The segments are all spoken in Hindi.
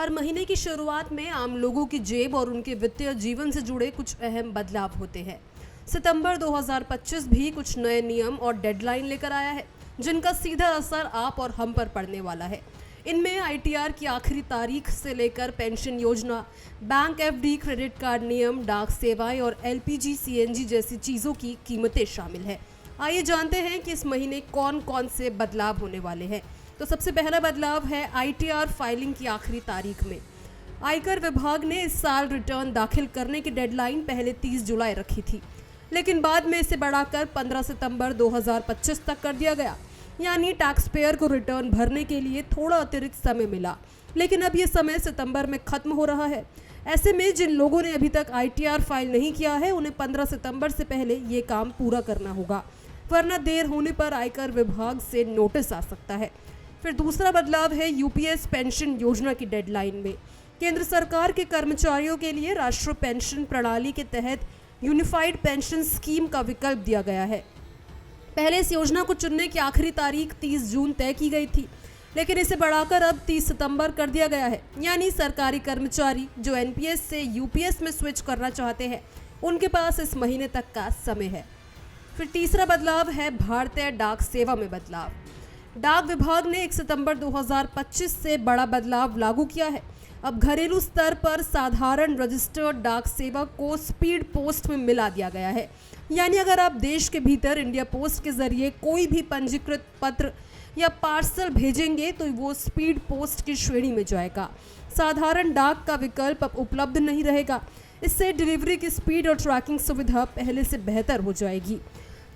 हर महीने की शुरुआत में आम लोगों की जेब और उनके वित्तीय जीवन से जुड़े कुछ अहम बदलाव होते हैं। सितंबर 2025 भी कुछ नए नियम और डेडलाइन लेकर आया है, जिनका सीधा असर आप और हम पर पड़ने वाला है। इनमें आईटीआर की आखिरी तारीख से लेकर पेंशन योजना, बैंक एफडी, क्रेडिट कार्ड नियम, डाक सेवाएं और एलपीजी सीएनजी जैसी चीज़ों की कीमतें शामिल है। आइए जानते हैं कि इस महीने कौन कौन से बदलाव होने वाले हैं। तो सबसे पहला बदलाव है आईटीआर फाइलिंग की आखिरी तारीख में। आयकर विभाग ने इस साल रिटर्न दाखिल करने की डेडलाइन पहले 30 जुलाई रखी थी, लेकिन बाद में इसे बढ़ाकर 15 सितंबर 2025 तक कर दिया गया। यानी टैक्स पेयर को रिटर्न भरने के लिए थोड़ा अतिरिक्त समय मिला, लेकिन अब ये समय सितंबर में खत्म हो रहा है। ऐसे में जिन लोगों ने अभी तक आईटीआर फाइल नहीं किया है, उन्हें 15 सितंबर से पहले ये काम पूरा करना होगा, वरना देर होने पर आयकर विभाग से नोटिस आ सकता है। फिर दूसरा बदलाव है यूपीएस पेंशन योजना की डेडलाइन में। केंद्र सरकार के कर्मचारियों के लिए राष्ट्रीय पेंशन प्रणाली के तहत यूनिफाइड पेंशन स्कीम का विकल्प दिया गया है। पहले इस योजना को चुनने की आखिरी तारीख 30 जून तय की गई थी, लेकिन इसे बढ़ाकर अब 30 सितंबर कर दिया गया है। यानी सरकारी कर्मचारी जो एनपीएस से यूपीएस में स्विच करना चाहते हैं, उनके पास इस महीने तक का समय है। फिर तीसरा बदलाव है भारतीय डाक सेवा में बदलाव। डाक विभाग ने 1 सितंबर 2025 से बड़ा बदलाव लागू किया है। अब घरेलू स्तर पर साधारण रजिस्टर्ड डाक सेवा को स्पीड पोस्ट में मिला दिया गया है। यानी अगर आप देश के भीतर इंडिया पोस्ट के जरिए कोई भी पंजीकृत पत्र या पार्सल भेजेंगे तो वो स्पीड पोस्ट की श्रेणी में जाएगा। साधारण डाक का विकल्प अब उपलब्ध नहीं रहेगा। इससे डिलीवरी की स्पीड और ट्रैकिंग सुविधा पहले से बेहतर हो जाएगी।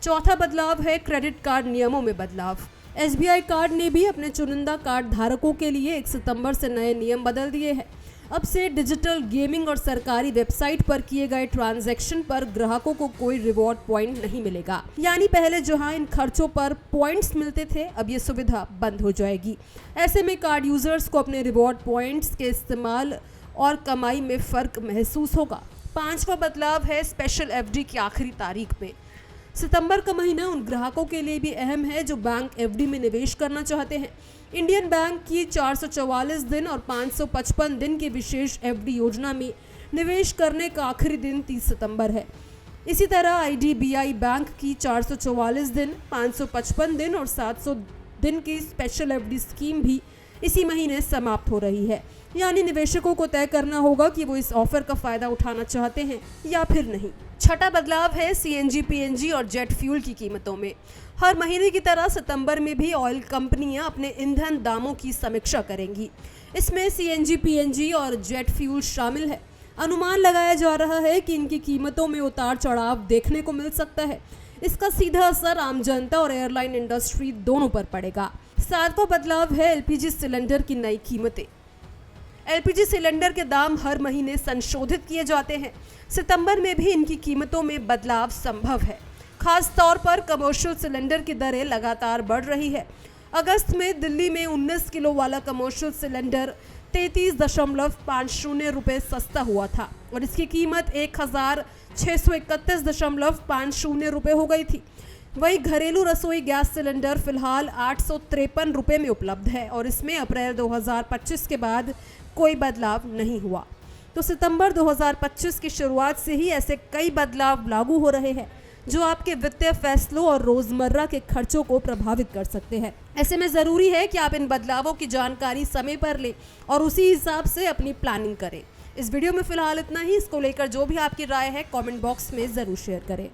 चौथा बदलाव है क्रेडिट कार्ड नियमों में बदलाव। एसबीआई कार्ड ने भी अपने चुनिंदा कार्ड धारकों के लिए 1 सितंबर से नए नियम बदल दिए हैं। अब से डिजिटल गेमिंग और सरकारी वेबसाइट पर किए गए ट्रांजैक्शन पर ग्राहकों को कोई रिवॉर्ड पॉइंट नहीं मिलेगा। यानी पहले जहां इन खर्चों पर पॉइंट्स मिलते थे, अब ये सुविधा बंद हो जाएगी। ऐसे में कार्ड यूजर्स को अपने रिवॉर्ड पॉइंट्स के इस्तेमाल और कमाई में फर्क महसूस होगा। पांचवा बदलाव है स्पेशल एफडी की आखिरी तारीख में। सितंबर का महीना उन ग्राहकों के लिए भी अहम है जो बैंक एफडी में निवेश करना चाहते हैं। इंडियन बैंक की 444 दिन और 555 दिन की विशेष एफडी योजना में निवेश करने का आखिरी दिन 30 सितंबर है। इसी तरह आईडीबीआई बैंक की 444 दिन, 555 दिन और 700 दिन की स्पेशल एफडी स्कीम भी इसी महीने समाप्त हो रही है। यानी निवेशकों को तय करना होगा कि वो इस ऑफर का फायदा उठाना चाहते हैं या फिर नहीं। छठा बदलाव है सीएनजी, पीएनजी और जेट फ्यूल की कीमतों में। हर महीने की तरह सितंबर में भी ऑयल कंपनियां अपने ईंधन दामों की समीक्षा करेंगी। इसमें सीएनजी, पीएनजी और जेट फ्यूल शामिल है। अनुमान लगाया जा रहा है कि इनकी कीमतों में उतार चढ़ाव देखने को मिल सकता है। इसका सीधा असर आम जनता और एयरलाइन इंडस्ट्री दोनों पर पड़ेगा। सातवां बदलाव है एलपीजी सिलेंडर की नई कीमतें। एलपीजी सिलेंडर के दाम हर महीने संशोधित किए जाते हैं। सितंबर में भी इनकी कीमतों में बदलाव संभव है। खास तौर पर कमर्शियल सिलेंडर की दरें लगातार बढ़ रही है। अगस्त में दिल्ली में 19 किलो वाला कमर्शियल सिलेंडर 33.50 रुपये सस्ता हुआ था और इसकी कीमत 1631.50 रुपये हो गई थी। वही घरेलू रसोई गैस सिलेंडर फिलहाल 853 रुपये में उपलब्ध है और इसमें अप्रैल 2025 के बाद कोई बदलाव नहीं हुआ। तो सितंबर 2025 की शुरुआत से ही ऐसे कई बदलाव लागू हो रहे हैं जो आपके वित्तीय फैसलों और रोजमर्रा के खर्चों को प्रभावित कर सकते हैं। ऐसे में जरूरी है कि आप इन बदलावों की जानकारी समय पर लें और उसी हिसाब से अपनी प्लानिंग करें। इस वीडियो में फिलहाल इतना ही। इसको लेकर जो भी आपकी राय है कमेंट बॉक्स में जरूर शेयर करें।